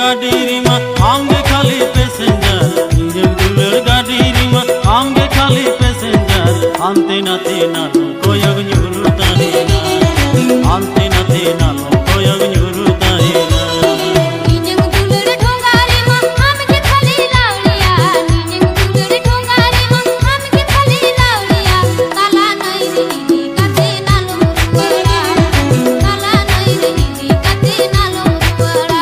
गाड़ी रिमा आंगे खाली पैसेंजर इंजन दुलर गाड़ी रिमा आंगे खाली पैसेंजर आंते नाते नालो कोयग न्यूरुता हेना आंते नाते नालो कोयग न्यूरुता हेना इंजन दुलर ढोंगा रिमा आमके खाली लावलिया इंजन दुलर ढोंगा रिमा आमके खाली लावलिया ताला नहीं रही काते नालो रुवड़ा ताला नहीं रही काते नालो रुवड़ा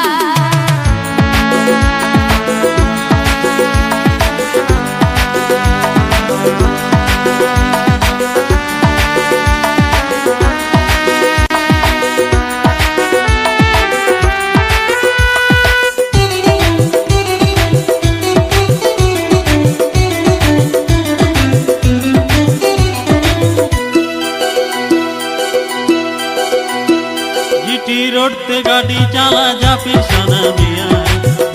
जीटी रोड ते गाड़ी चला जा फिर सना मिया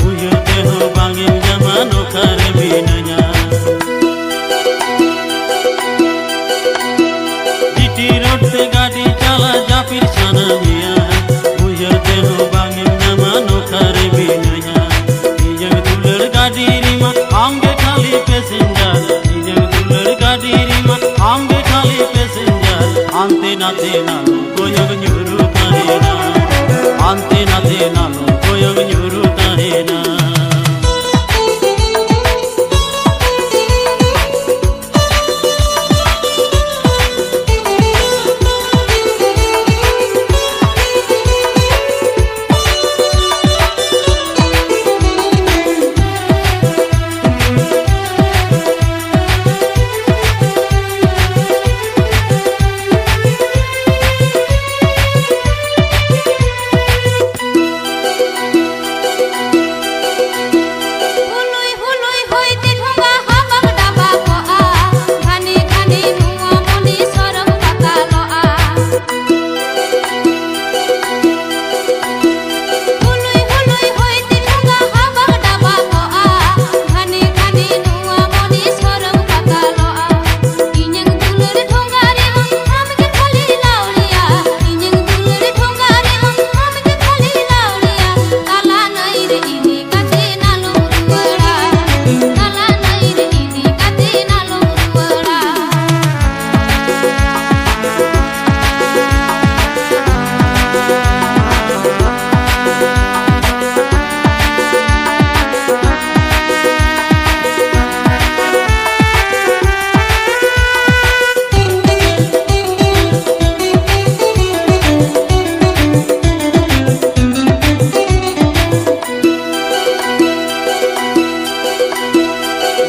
बुझते हो बांगे जमानो करे भी नया जीटी रोड ते गाड़ी चला जा फिर सना मिया बुझते हो बांगे जमानो करे भी नया इंजन दुलर गाड़ी रिमा आंगे खाली पैसेंजर इंजन दुलर गाड़ी रिमा आंगे खाली पैसेंजर आंते नाते नालो कोयग न्यूरुता हेना आंते नाते नालो कोयग न्यूरुता हेना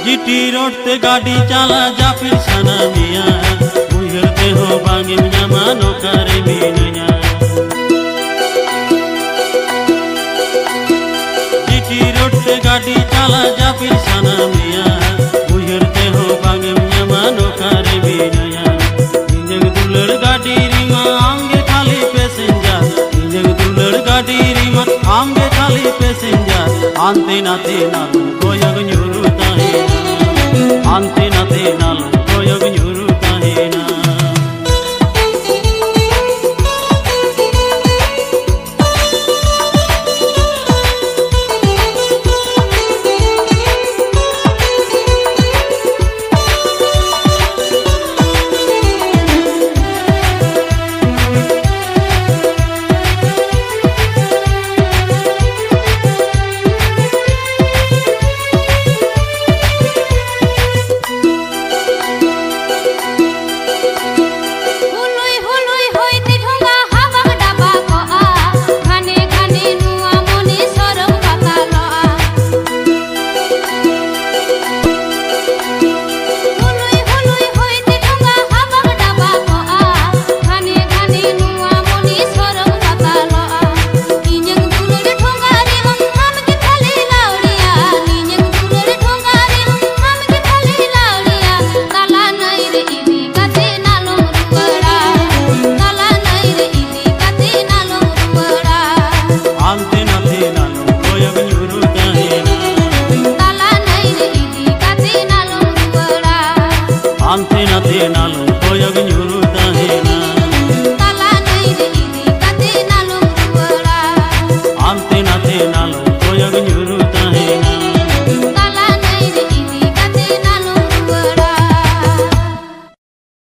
जीटी रोड ते गाड़ी चला जा फिर सना मिया बुझते हो बांगे जमानो करे भी नया जीटी रोड ते गाड़ी चला जा फिर सना मिया बुझते हो बांगे जमानो करे भी नया इंजन दुलर गाड़ी रिमा आंगे खाली पैसेंजर इंजन दुलर गाड़ी रिमा आंगे खाली पैसेंजर आंते नाते नालो कोयग न्यूरुता हेना आंते नाते नालो कोयग न्यूरुता हेना आंते नाते नालो कोयग